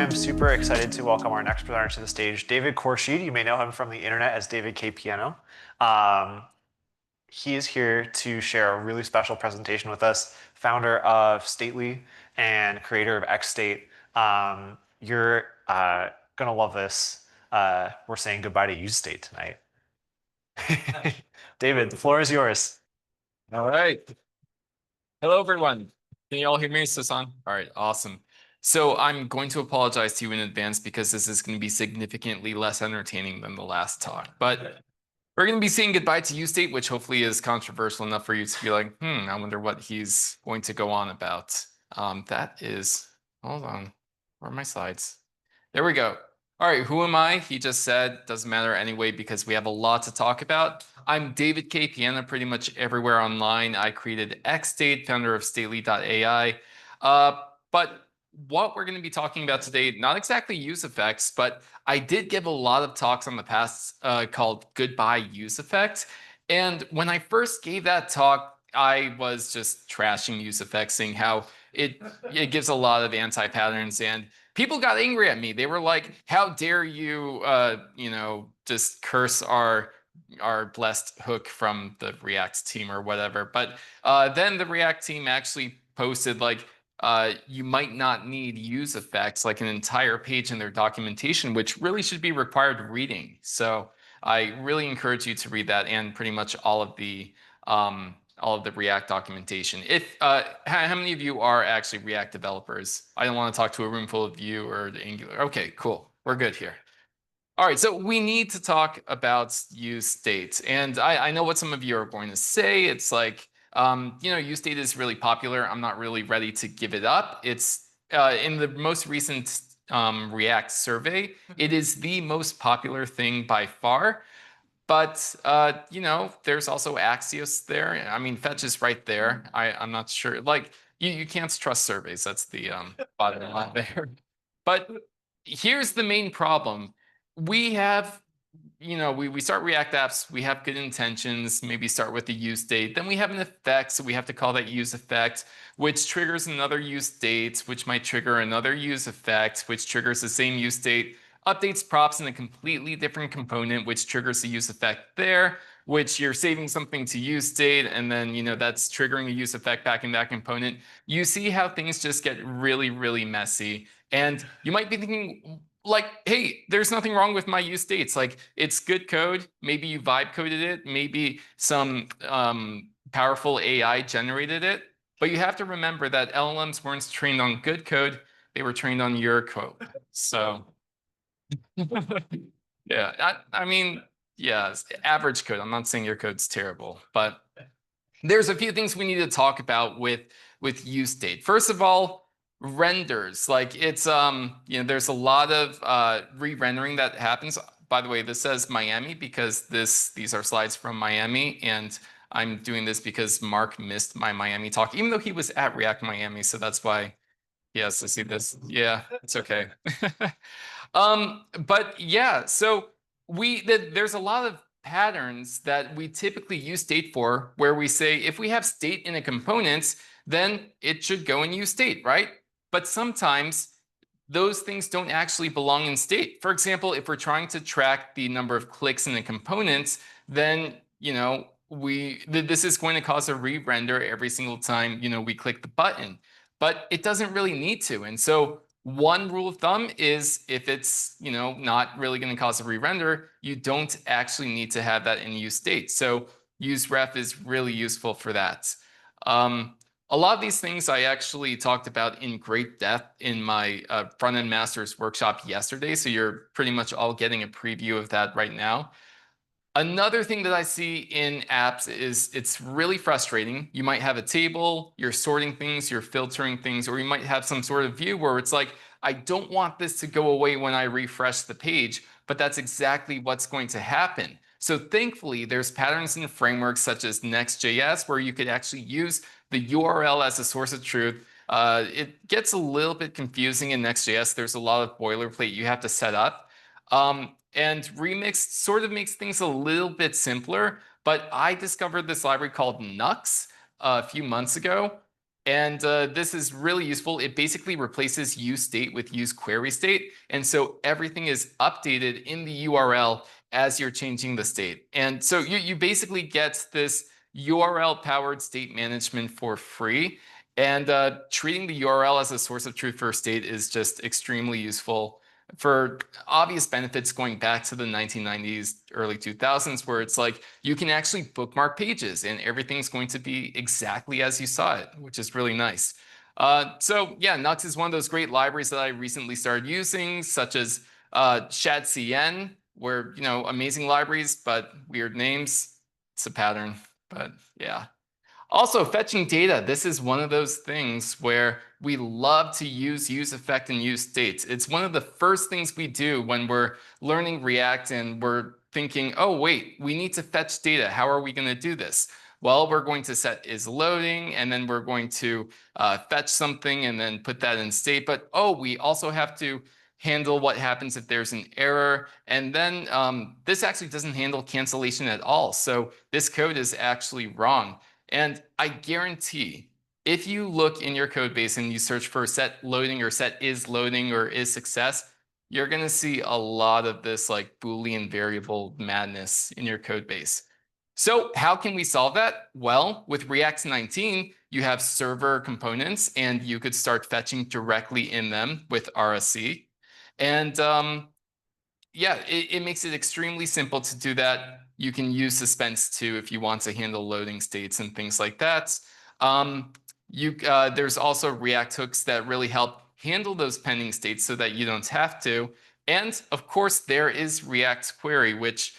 I'm super excited to welcome our next presenter to the stage, David Khourshid. You may know him from the internet as David K. Piano. He is here to share a really special presentation with us, founder of Stately and creator of useState. You're going to love this. We're saying goodbye to useState tonight. David, the floor is yours. All right. Hello, everyone. Can you all hear me? Is this on? All right, awesome. So I'm going to apologize to you in advance because this is going to be significantly less entertaining than the last talk. But we're going to be saying goodbye to useState, which hopefully is controversial enough for you to be like, I wonder what he's going to go on about. That is, hold on, where are my slides? There we go. All right, who am I? He just said, doesn't matter anyway, because we have a lot to talk about. I'm David K. Piano pretty much everywhere online. I created useState, founder of Stately.ai. But what we're going to be talking about today, not exactly use effects, but I did give a lot of talks on the past called Goodbye Use Effect. And when I first gave that talk, I was just trashing use effects, saying how it gives a lot of anti-patterns, and people got angry at me. They were like, how dare you, just curse our blessed hook from the React team or whatever. But then the React team actually posted like, you might not need use effects, like an entire page in their documentation, which really should be required reading. So I really encourage you to read that and pretty much all of the React documentation. If how many of you are actually React developers? I don't want to talk to a room full of you or the Angular. Okay, cool. We're good here. All right, so we need to talk about useState. And I know what some of you are going to say. It's like, useState is really popular. I'm not really ready to give it up. It's in the most recent React survey, it is the most popular thing by far. But, there's also Axios there. I mean, Fetch is right there. I'm not sure. Like, you can't trust surveys. That's the bottom line there. But here's the main problem. We have, we start React apps. We have good intentions. Maybe start with the use state. Then we have an effect. So we have to call that use effect, which triggers another use state, which might trigger another use effect, which triggers the same use state, updates props in a completely different component, which triggers the use effect there, which you're saving something to use state, and then that's triggering a use effect back in that component. You see how things just get really, really messy. And you might be thinking, like, hey, there's nothing wrong with my use states. Like, it's good code. Maybe you vibe coded it. Maybe some powerful AI generated it. But you have to remember that LLMs weren't trained on good code. They were trained on your code. So yeah, I mean, yeah, average code. I'm not saying your code's terrible, but there's a few things we need to talk about with useState. First of all, renders. Like, it's there's a lot of re-rendering that happens. By the way, this says Miami because these are slides from Miami, and I'm doing this because Mark missed my Miami talk, even though he was at React Miami, so that's why he has to see this. Yeah, it's okay. But yeah, so there's a lot of patterns that we typically use state for, where we say if we have state in a component, then it should go in use state, right? But sometimes those things don't actually belong in state. For example, if we're trying to track the number of clicks in a component, then this is going to cause a re-render every single time we click the button. But it doesn't really need to. And so one rule of thumb is if it's not really going to cause a re-render, you don't actually need to have that in use state. So useRef is really useful for that. A lot of these things I actually talked about in great depth in my Frontend Masters workshop yesterday. So you're pretty much all getting a preview of that right now. Another thing that I see in apps is it's really frustrating. You might have a table, you're sorting things, you're filtering things, or you might have some sort of view where it's like, I don't want this to go away when I refresh the page, but that's exactly what's going to happen. So thankfully, there's patterns in frameworks such as Next.js where you could actually use the URL as a source of truth. It gets a little bit confusing in Next.js. There's a lot of boilerplate you have to set up. And Remix sort of makes things a little bit simpler, but I discovered this library called Nux a few months ago. And this is really useful. It basically replaces useState with useQueryState. And so everything is updated in the URL as you're changing the state. And so you basically get this URL-powered state management for free. And treating the URL as a source of truth for state is just extremely useful for obvious benefits going back to the 1990s, early 2000s, where it's like you can actually bookmark pages and everything's going to be exactly as you saw it, which is really nice. So yeah, Nux is one of those great libraries that I recently started using, such as shadcn, where, amazing libraries, but weird names. It's a pattern, but yeah. Also, fetching data. This is one of those things where we love to use useEffect and useState. It's one of the first things we do when we're learning React and we're thinking, oh, wait, we need to fetch data. How are we going to do this? Well, we're going to set isLoading, and then we're going to fetch something and then put that in state. But, oh, we also have to handle what happens if there's an error. And then this actually doesn't handle cancellation at all. So this code is actually wrong. And I guarantee if you look in your code base and you search for set loading or set is loading or is success, you're going to see a lot of this like Boolean variable madness in your code base. So how can we solve that? Well, with React 19, you have server components and you could start fetching directly in them with RSC. And yeah, it makes it extremely simple to do that. You can use suspense too if you want to handle loading states and things like that. There's also React hooks that really help handle those pending states so that you don't have to. And of course, there is React Query, which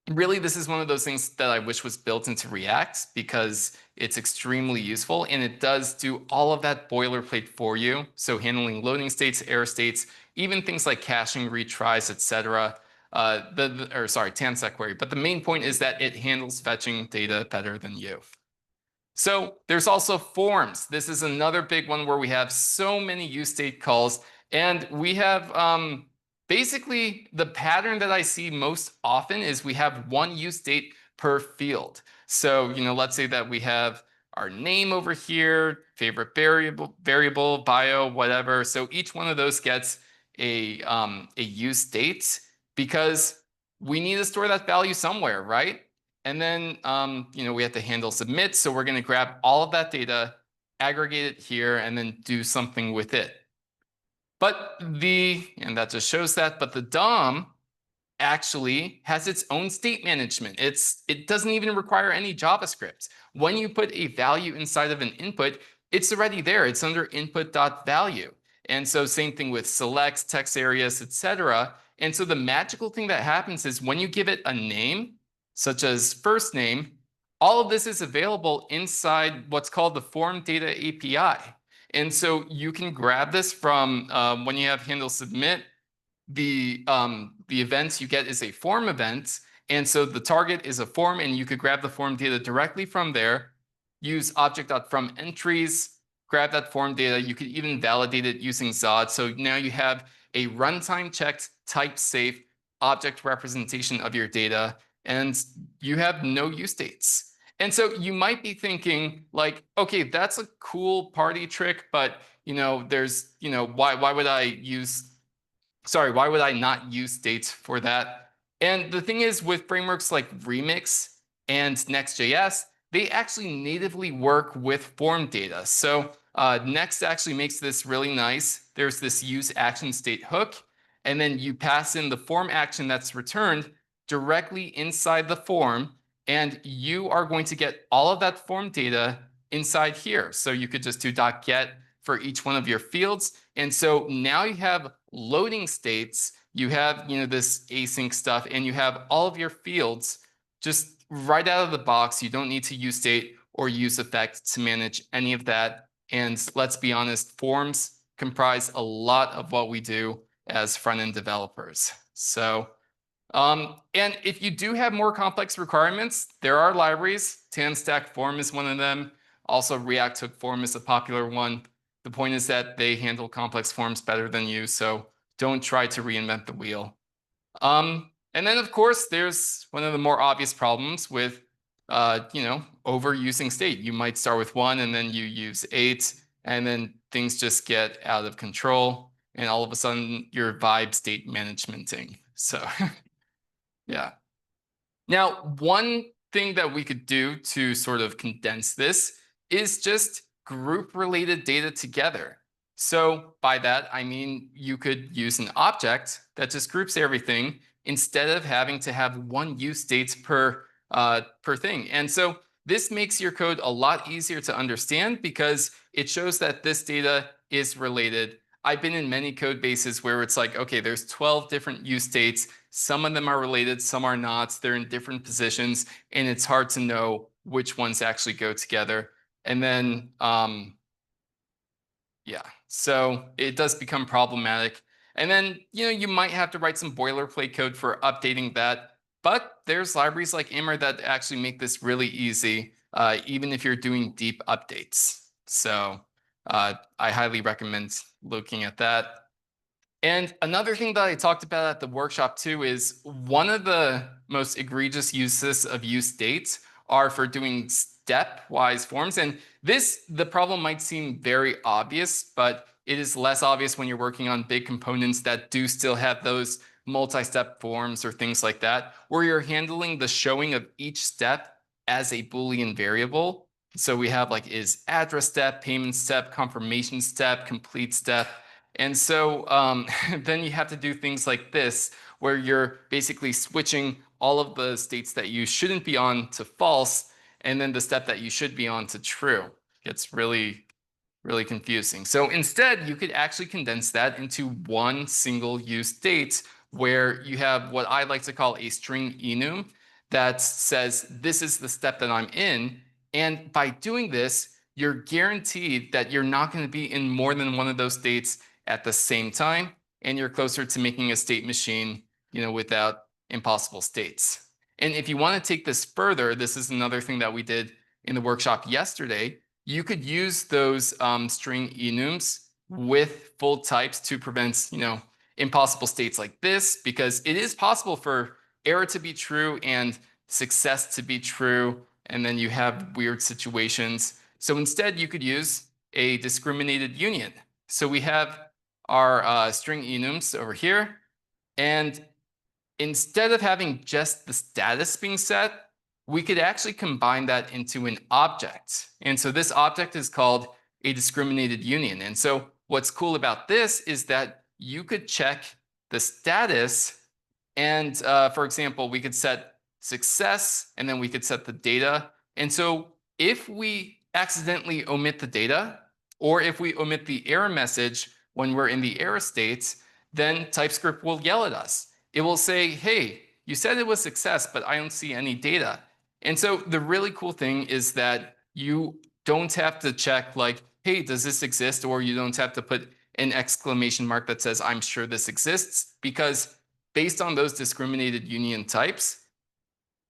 really, this is one of those things that I wish was built into React because it's extremely useful and it does do all of that boilerplate for you. So handling loading states, error states, even things like caching, retries, etc. Tansec query. But the main point is that it handles fetching data better than you. So there's also forms. This is another big one where we have so many useState calls, and we have basically the pattern that I see most often is we have one useState per field. So, let's say that we have our name over here, favorite variable, bio, whatever. So each one of those gets a useState because we need to store that value somewhere, right? And then, we have to handle submit. So we're going to grab all of that data, aggregate it here, and then do something with it. But and that just shows that, but the DOM actually has its own state management. It doesn't even require any JavaScript. When you put a value inside of an input, it's already there. It's under input.value. And so same thing with selects, text areas, etc. And so the magical thing that happens is when you give it a name, such as first name, all of this is available inside what's called the form data API. And so you can grab this from when you have handle submit, the events you get is a form event. And so the target is a form, and you could grab the form data directly from there, use object.fromEntries, grab that form data. You could even validate it using Zod. So now you have a runtime checked, type safe object representation of your data, and you have no use states. And so you might be thinking like, okay, that's a cool party trick, but there's, why would I not use states for that? And the thing is, with frameworks like Remix and Next.js, they actually natively work with form data. So Next actually makes this really nice. There's this use action state hook, and then you pass in the form action that's returned directly inside the form, and you are going to get all of that form data inside here. So you could just do .get for each one of your fields. And so now you have loading states, you have this async stuff, and you have all of your fields just right out of the box. You don't need to use state or use effect to manage any of that. And let's be honest, forms comprise a lot of what we do as front-end developers. So and if you do have more complex requirements, there are libraries. TanStack Form is one of them. Also, React Hook Form is a popular one. The point is that they handle complex forms better than you, so don't try to reinvent the wheel. And then, of course, there's one of the more obvious problems with overusing state. You might start with 1 and then you use 8, and then things just get out of control. And all of a sudden you're vibe state managementing. So yeah. Now, one thing that we could do to sort of condense this is just group related data together. So by that, I mean, you could use an object that just groups everything instead of having to have one use states per thing. And so this makes your code a lot easier to understand because it shows that this data is related. I've been in many code bases where it's like, okay, there's 12 different use states. Some of them are related, some are not. They're in different positions, and it's hard to know which ones actually go together. And then, yeah, so it does become problematic. And then, you might have to write some boilerplate code for updating that. But there's libraries like Immer that actually make this really easy, even if you're doing deep updates. So I highly recommend looking at that. And another thing that I talked about at the workshop too is one of the most egregious uses of useState are for doing stepwise forms. And the problem might seem very obvious, but it is less obvious when you're working on big components that do still have those multi-step forms or things like that, where you're handling the showing of each step as a Boolean variable. So we have like is address step, payment step, confirmation step, complete step. And so then you have to do things like this, where you're basically switching all of the states that you shouldn't be on to false, and then the step that you should be on to true. It gets really, really confusing. So instead, you could actually condense that into one single use state, where you have what I like to call a string enum that says, this is the step that I'm in. And by doing this, you're guaranteed that you're not going to be in more than one of those states at the same time, and you're closer to making a state machine, without impossible states. And if you want to take this further, this is another thing that we did in the workshop yesterday. You could use those string enums with full types to prevent, impossible states like this, because it is possible for error to be true and success to be true, and then you have weird situations. So instead, you could use a discriminated union. So we have our string enums over here. And instead of having just the status being set, we could actually combine that into an object. And so this object is called a discriminated union. And so what's cool about this is that you could check the status. And for example, we could set success, and then we could set the data. And so if we accidentally omit the data, or if we omit the error message when we're in the error state, then TypeScript will yell at us. It will say, hey, you said it was success, but I don't see any data. And so the really cool thing is that you don't have to check like, hey, does this exist? Or you don't have to put an exclamation mark that says, I'm sure this exists, because based on those discriminated union types,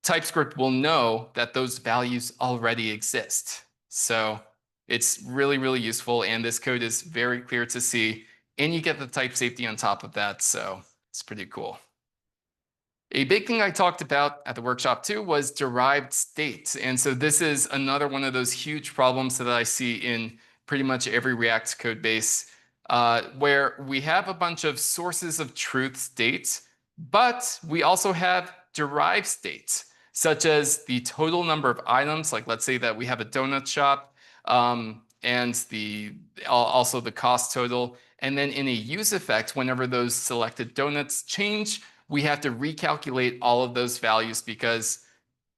TypeScript will know that those values already exist. So it's really, really useful. And this code is very clear to see. And you get the type safety on top of that. So it's pretty cool. A big thing I talked about at the workshop too was derived state. And so this is another one of those huge problems that I see in pretty much every React code base, where we have a bunch of sources of truth states, but we also have derived states, such as the total number of items. Like let's say that we have a donut shop, and also the cost total. And then in a use effect, whenever those selected donuts change, we have to recalculate all of those values because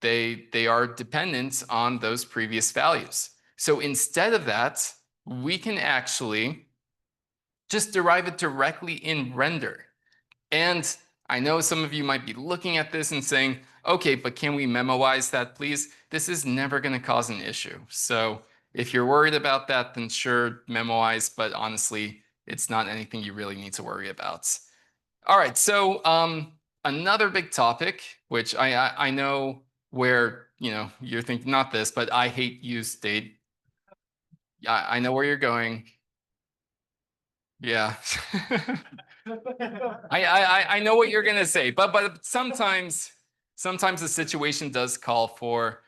they are dependent on those previous values. So instead of that, we can actually just derive it directly in render. And I know some of you might be looking at this and saying, okay, but can we memoize that, please? This is never going to cause an issue. So if you're worried about that, then sure, memoize, but honestly, it's not anything you really need to worry about. All right, so another big topic, which I know where you're thinking not this, but I hate useState. I know where you're going. Yeah. I know what you're gonna say, but sometimes the situation does call for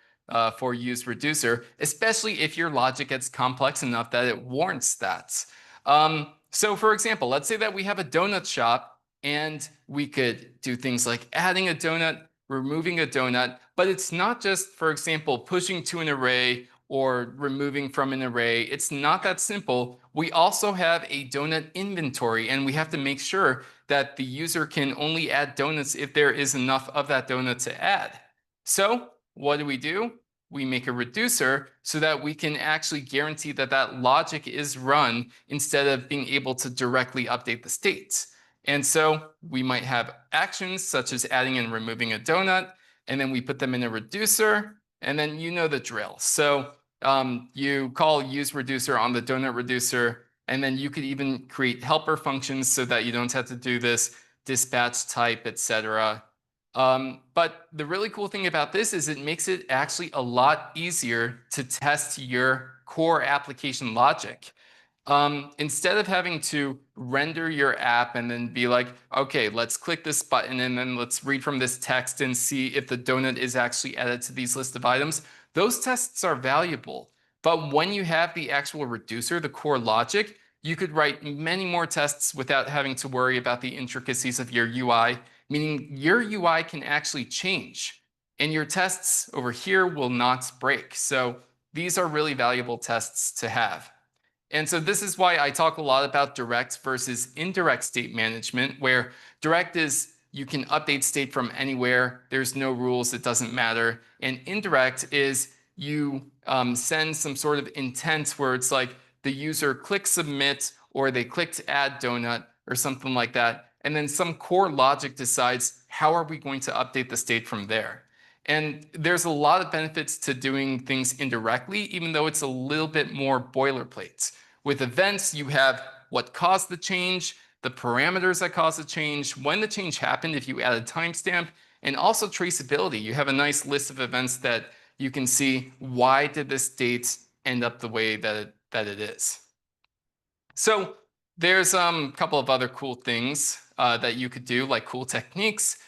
for use reducer, especially if your logic gets complex enough that it warrants that. So for example, let's say that we have a donut shop and we could do things like adding a donut, removing a donut, but it's not just, for example, pushing to an array or removing from an array. It's not that simple. We also have a donut inventory, and we have to make sure that the user can only add donuts if there is enough of that donut to add. So what do? We make a reducer so that we can actually guarantee that that logic is run instead of being able to directly update the states. And so we might have actions such as adding and removing a donut, and then we put them in a reducer, and then you know the drill. So you call use reducer on the donut reducer, and then you could even create helper functions so that you don't have to do this dispatch type, etc. But the really cool thing about this is it makes it actually a lot easier to test your core application logic. Instead of having to render your app and then be like, okay, let's click this button and then let's read from this text and see if the donut is actually added to these list of items, those tests are valuable. But when you have the actual reducer, the core logic, you could write many more tests without having to worry about the intricacies of your UI, meaning your UI can actually change and your tests over here will not break. So these are really valuable tests to have. And so this is why I talk a lot about direct versus indirect state management, where direct is you can update state from anywhere. There's no rules. It doesn't matter. And indirect is you send some sort of intent where it's like the user clicks submit or they click to add donut or something like that. And then some core logic decides how are we going to update the state from there. And there's a lot of benefits to doing things indirectly, even though it's a little bit more boilerplate. With events, you have what caused the change, the parameters that caused the change, when the change happened if you add a timestamp, and also traceability. You have a nice list of events that you can see why did this date end up the way that it is. So there's a couple of other cool things that you could do, like cool techniques.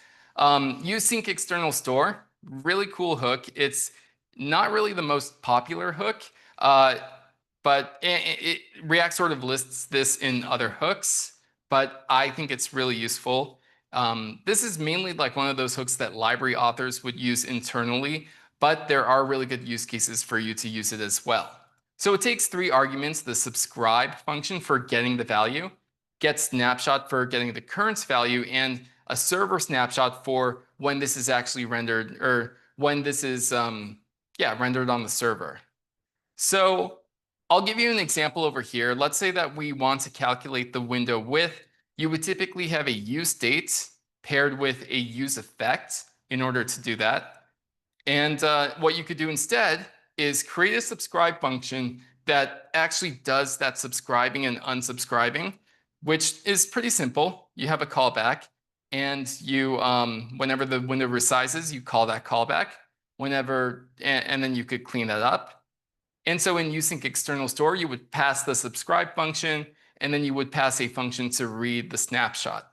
Use sync external store, really cool hook. It's not really the most popular hook, but React sort of lists this in other hooks, but I think it's really useful. This is mainly like one of those hooks that library authors would use internally, but there are really good use cases for you to use it as well. So it takes 3 arguments: the subscribe function for getting the value, get snapshot for getting the current value, and a server snapshot for when this is actually rendered, or when this is rendered on the server. So I'll give you an example over here. Let's say that we want to calculate the window width. You would typically have a useState paired with a useEffect in order to do that. And what you could do instead is create a subscribe function that actually does that subscribing and unsubscribing, which is pretty simple. You have a callback, and you whenever the window resizes, you call that callback. And then you could clean that up. And so in useSync external store, you would pass the subscribe function, and then you would pass a function to read the snapshot.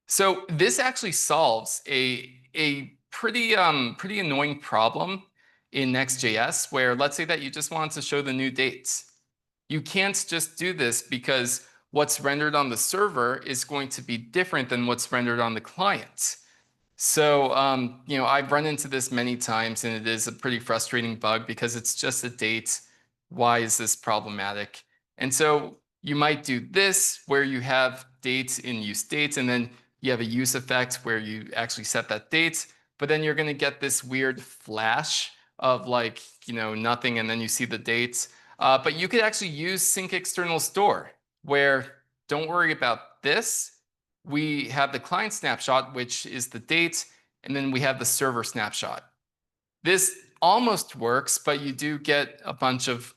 So this actually solves a pretty annoying problem in Next.js, where let's say that you just want to show the new dates. You can't just do this because what's rendered on the server is going to be different than what's rendered on the client. So, I've run into this many times, and it is a pretty frustrating bug because it's just a date. Why is this problematic? And so you might do this where you have dates in useState, and then you have a useEffect where you actually set that date, but then you're going to get this weird flash of like, nothing, and then you see the dates. But you could actually use sync external store, where don't worry about this. We have the client snapshot, which is the date, and then we have the server snapshot. This almost works, but you do get a bunch of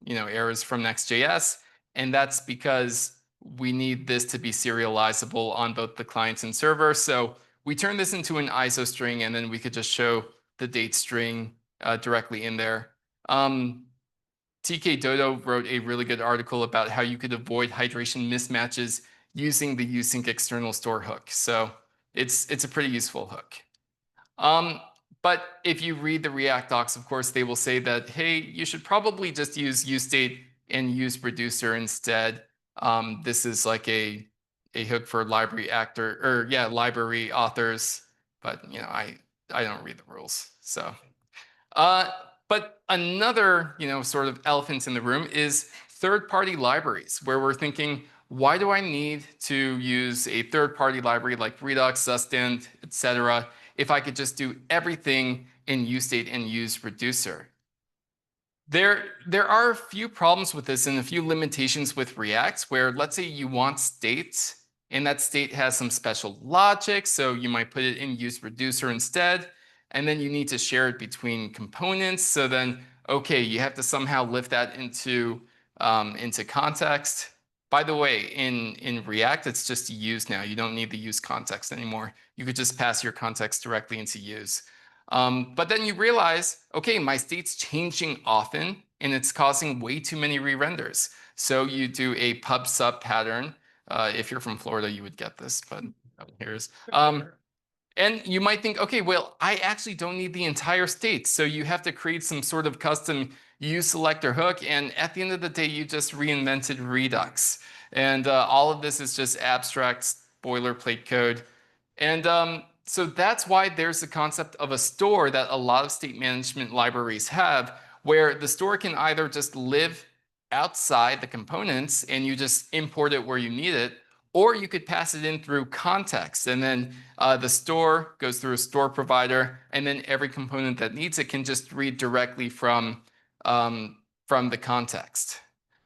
errors from Next.js, and that's because we need this to be serializable on both the client and server. So we turn this into an ISO string, and then we could just show the date string directly in there. TK Dodo wrote a really good article about how you could avoid hydration mismatches using the useSync external store hook. So it's a pretty useful hook. But if you read the React docs, of course, they will say that, hey, you should probably just use useState and use reducer instead. This is like a hook for library library authors. But I don't read the rules. So but another sort of elephant in the room is third-party libraries, where we're thinking, why do I need to use a third-party library like Redux, useState, etc., if I could just do everything in useState and use reducer? There are a few problems with this and a few limitations with React, where let's say you want state, and that state has some special logic, so you might put it in use reducer instead, and then you need to share it between components. So then, okay, you have to somehow lift that into context. By the way, in React, it's just use now. You don't need the use context anymore. You could just pass your context directly into use. But then you realize, okay, my state's changing often, and it's causing way too many re-renders. So you do a pub sub pattern. If you're from Florida, you would get this, but no one cares. And you might think, okay, well, I actually don't need the entire state. So you have to create some sort of custom use selector hook. And at the end of the day, you just reinvented Redux. And all of this is just abstract boilerplate code. And so that's why there's the concept of a store that a lot of state management libraries have, where the store can either just live outside the components and you just import it where you need it, or you could pass it in through context, and then the store goes through a store provider, and then every component that needs it can just read directly from the context.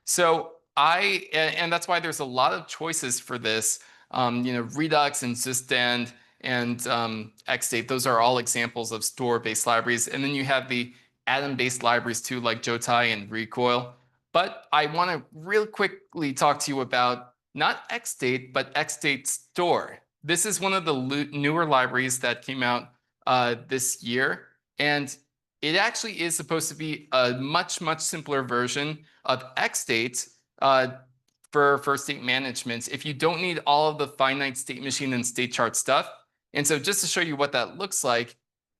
So and that's why there's a lot of choices for this. Redux and useState and XState, those are all examples of store-based libraries. And then you have the atom-based libraries too, like Jotai and Recoil. But I want to real quickly talk to you about not XState, but XState Store. This is one of the newer libraries that came out this year. And it actually is supposed to be a much, much simpler version of XState for state management, if you don't need all of the finite state machine and state chart stuff. And so just to show you what that looks like,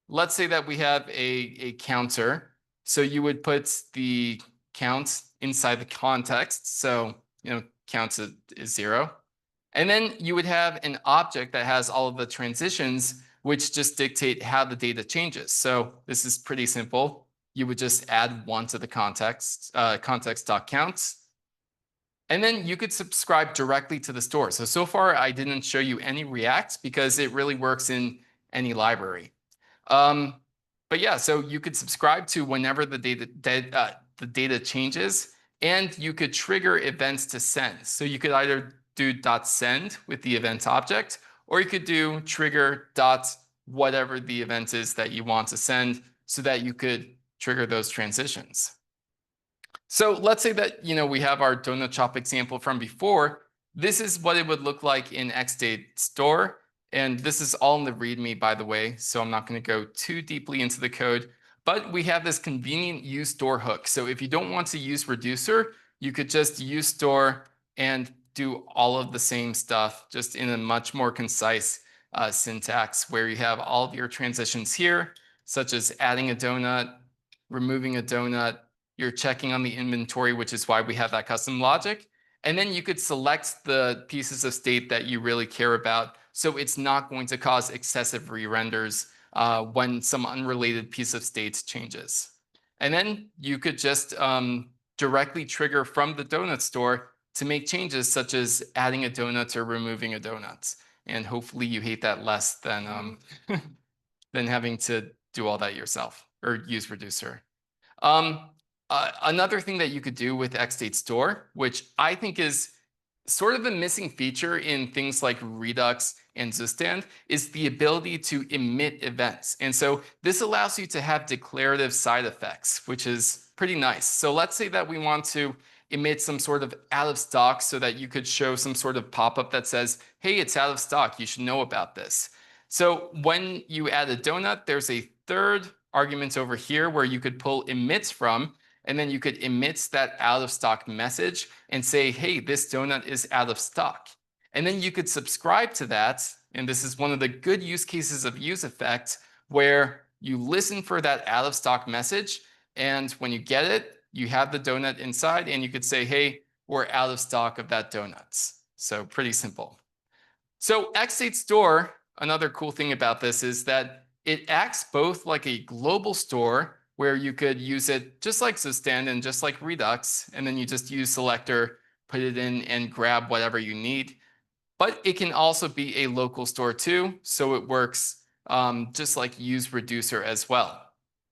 let's say that we have a counter. So you would put the count inside the context. So, count is 0. And then you would have an object that has all of the transitions, which just dictate how the data changes. So this is pretty simple. You would just add 1 to the context, context.count. And then you could subscribe directly to the store. So far, I didn't show you any React because it really works in any library. But yeah, so you could subscribe to whenever the data changes, and you could trigger events to send. So you could either do .send with the event object, or you could do trigger whatever the event is that you want to send, so that you could trigger those transitions. So let's say that we have our donut shop example from before. This is what it would look like in XState Store. And this is all in the README, by the way, so I'm not going to go too deeply into the code. But we have this convenient use store hook. So if you don't want to use reducer, you could just use store and do all of the same stuff, just in a much more concise syntax, where you have all of your transitions here, such as adding a donut, removing a donut. You're checking on the inventory, which is why we have that custom logic. And then you could select the pieces of state that you really care about, so it's not going to cause excessive re-renders when some unrelated piece of state changes. And then you could just directly trigger from the donut store to make changes, such as adding a donut or removing a donut. And hopefully you hate that less than than having to do all that yourself or use reducer. Another thing that you could do with XState Store, which I think is sort of a missing feature in things like Redux and useState, is the ability to emit events. And so this allows you to have declarative side effects, which is pretty nice. So let's say that we want to emit some sort of out of stock, so that you could show some sort of pop-up that says, hey, it's out of stock, you should know about this. So when you add a donut, there's a third argument over here where you could pull emits from, and then you could emit that out of stock message and say, hey, this donut is out of stock. And then you could subscribe to that. And this is one of the good use cases of useEffect, where you listen for that out of stock message. And when you get it, you have the donut inside and you could say, hey, we're out of stock of that donuts. So pretty simple. So XState Store, another cool thing about this is that it acts both like a global store where you could use it just like Zustand and just like Redux, and then you just use selector, put it in and grab whatever you need. But it can also be a local store too, so it works just like use reducer as well.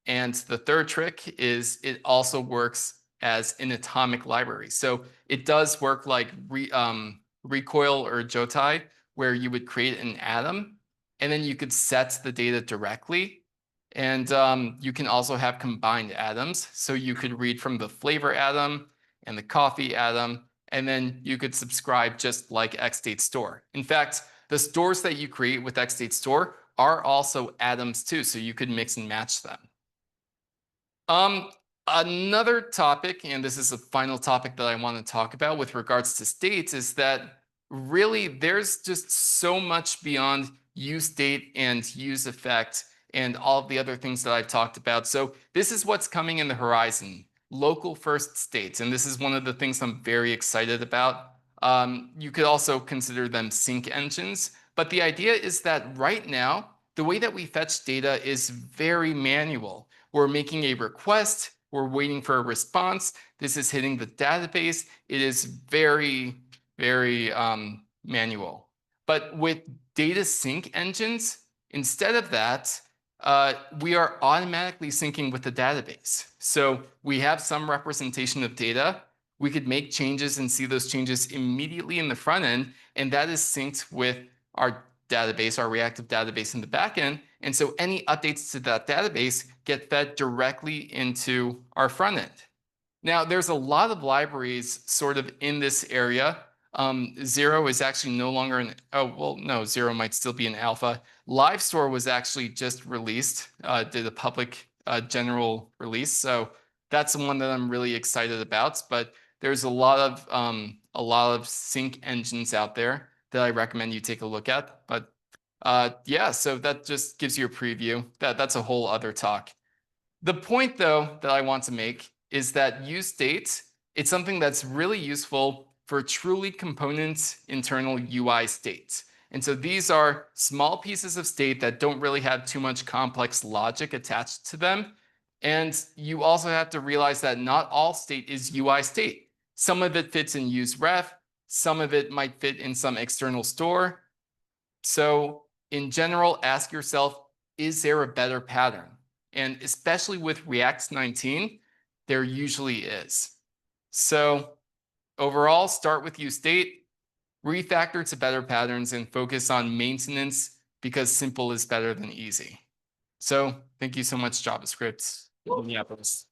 And the third trick is it also works as an atomic library. So it does work like Recoil or Jotai, where you would create an atom and then you could set the data directly. And you can also have combined atoms. So you could read from the flavor atom and the coffee atom, and then you could subscribe just like XState Store. In fact, the stores that you create with XState Store are also atoms too, so you could mix and match them. Another topic, and this is the final topic that I want to talk about with regards to states, is that really there's just so much beyond useState and useEffect and all of the other things that I've talked about. So this is what's coming in the horizon, local first states. And this is one of the things I'm very excited about. You could also consider them sync engines. But the idea is that right now, the way that we fetch data is very manual. We're making a request, we're waiting for a response. This is hitting the database. It is very, very manual. But with data sync engines, instead of that, we are automatically syncing with the database. So we have some representation of data. We could make changes and see those changes immediately in the front end, and that is synced with our database, our reactive database in the back end. And so any updates to that database get fed directly into our front end. Now, there's a lot of libraries sort of in this area. Zero is actually no longer an, oh, well, no, Zero might still be an alpha. LiveStore was actually just released, did a public general release. So that's the one that I'm really excited about. But there's a lot of sync engines out there that I recommend you take a look at. But yeah, so that just gives you a preview. That's a whole other talk. The point, though, that I want to make is that useState, it's something that's really useful for truly component internal UI states. And so these are small pieces of state that don't really have too much complex logic attached to them. And you also have to realize that not all state is UI state. Some of it fits in useRef, some of it might fit in some external store. So in general, ask yourself, is there a better pattern? And especially with React 19, there usually is. So overall, start with useState, refactor to better patterns, and focus on maintenance because simple is better than easy. So thank you so much, JavaScript. Minneapolis.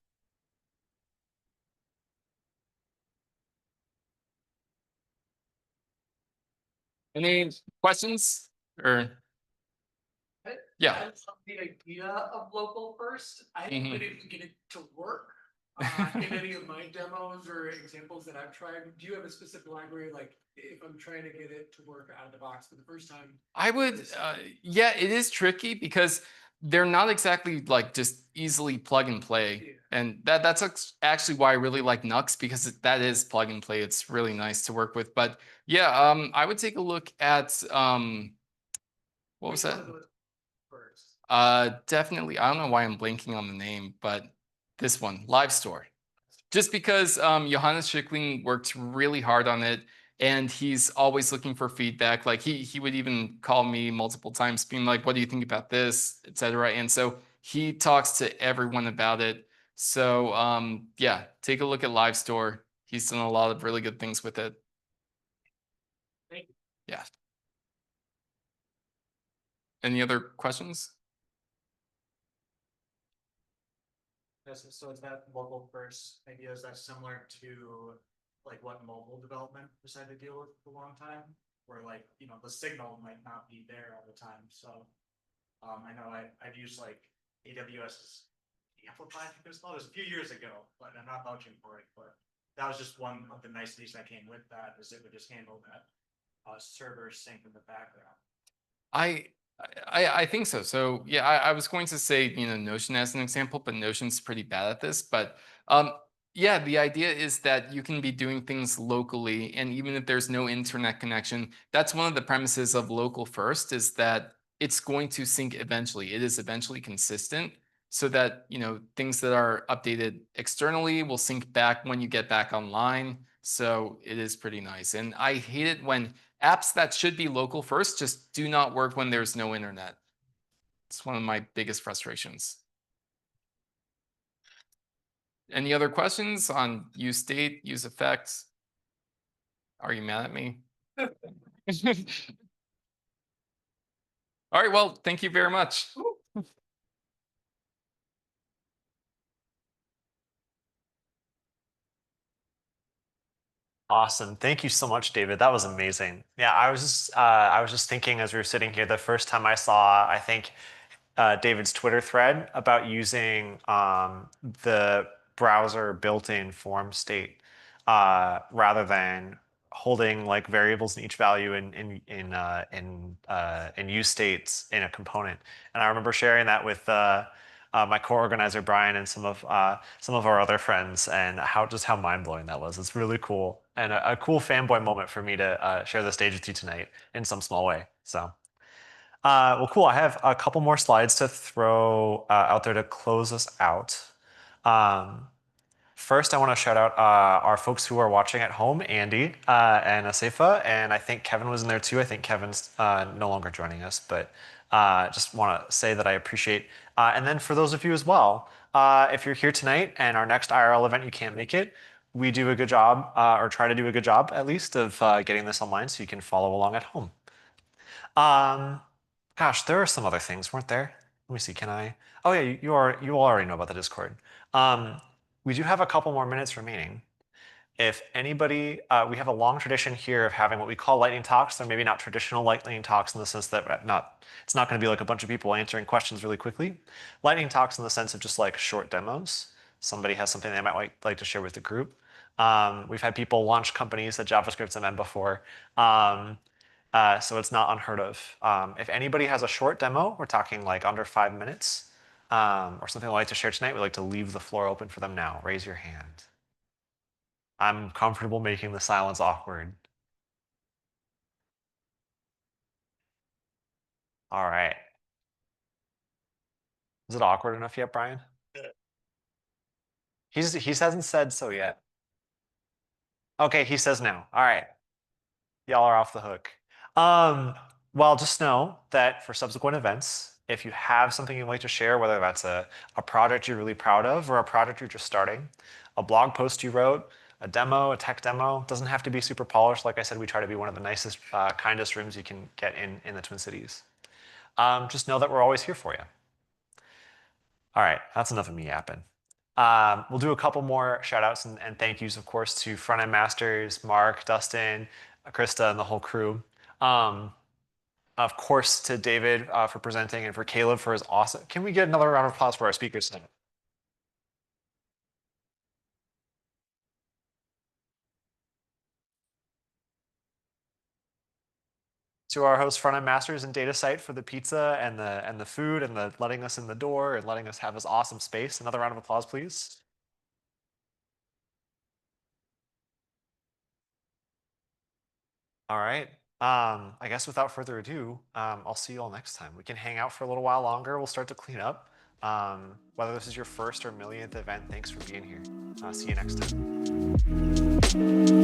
Any questions? Or yeah. I love the idea of local first. I haven't been able to get it to work in any of my demos or examples that I've tried. Do you have a specific library, like if I'm trying to get it to work out of the box for the first time? I would, yeah, it is tricky because they're not exactly like just easily plug and play. Yeah. And that's actually why I really like Nux, because that is plug and play. It's really nice to work with. But yeah, I would take a look at, what was that? Definitely, I don't know why I'm blanking on the name, but this one, LiveStore. Just because Johannes Schickling worked really hard on it, and he's always looking for feedback. Like he would even call me multiple times being like, what do you think about this, etc. And so he talks to everyone about it. So yeah, take a look at LiveStore. He's done a lot of really good things with it. Thank you. Yeah. Any other questions? Yes, so is that local first idea, is that similar to like what mobile development decided to deal with for a long time? Where like, you know, the signal might not be there all the time, so I know I've used like AWS's Amplify, I think it was called, it was a few years ago, but I'm not vouching for it, but that was just one of the niceties that came with that, is it would just handle that server sync in the background. I think so. So yeah, I was going to say, Notion as an example, but Notion's pretty bad at this. But yeah, the idea is that you can be doing things locally, and even if there's no internet connection, that's one of the premises of local first, is that it's going to sync eventually. It is eventually consistent, so that things that are updated externally will sync back when you get back online. So it is pretty nice. And I hate it when apps that should be local first just do not work when there's no internet. It's one of my biggest frustrations. Any other questions on useState, useEffects? Are you mad at me? All right, well, thank you very much. Awesome. Thank you so much, David. That was amazing. Yeah, I was just thinking as we were sitting here, the first time I saw, I think, David's Twitter thread about using the browser built-in form state rather than holding like variables in each value in use states in a component. And I remember sharing that with my co-organizer Brian and some of our other friends, and how mind-blowing that was. It's really cool and a cool fanboy moment for me to share the stage with you tonight in some small way. So. Well, cool. I have a couple more slides to throw out there to close us out. First, I want to shout out our folks who are watching at home, Andy and Asefa, and I think Kevin was in there too. I think Kevin's no longer joining us, but just want to say that I appreciate. And then for those of you as well, if you're here tonight and our next IRL event you can't make it, we do a good job, or try to do a good job at least, of getting this online so you can follow along at home. Gosh, there are some other things, weren't there? Let me see. Can I? Oh yeah, you all already know about the Discord. We do have a couple more minutes remaining. If anybody, we have a long tradition here of having what we call lightning talks. They're maybe not traditional lightning talks in the sense that it's not going to be like a bunch of people answering questions really quickly. Lightning talks in the sense of just like short demos. Somebody has something they might like to share with the group. We've had people launch companies at JavaScript MN before. So it's not unheard of. If anybody has a short demo, we're talking like under 5 minutes, or something they'd like to share tonight, we'd like to leave the floor open for them now. Raise your hand. I'm comfortable making the silence awkward. All right. Is it awkward enough yet, Brian? He hasn't said so yet. Okay, he says no. All right. Y'all are off the hook. Well, just know that for subsequent events, if you have something you'd like to share, whether that's a project you're really proud of or a project you're just starting, a blog post you wrote, a demo, a tech demo, doesn't have to be super polished. Like I said, we try to be one of the nicest, kindest rooms you can get in the Twin Cities. Just know that we're always here for you. All right, that's enough of me yapping. We'll do a couple more shout outs and thank yous, of course, to Frontend Masters, Mark, Dustin, Krista, and the whole crew. Of course, to David for presenting and for Caleb for his awesome. Can we get another round of applause for our speakers tonight? To our host, Frontend Masters and Datasite, for the pizza and the food and the letting us in the door and letting us have this awesome space. Another round of applause, please. All right. I guess without further ado, I'll see you all next time. We can hang out for a little while longer. We'll start to clean up. Whether this is your first or millionth event, thanks for being here. See you next time.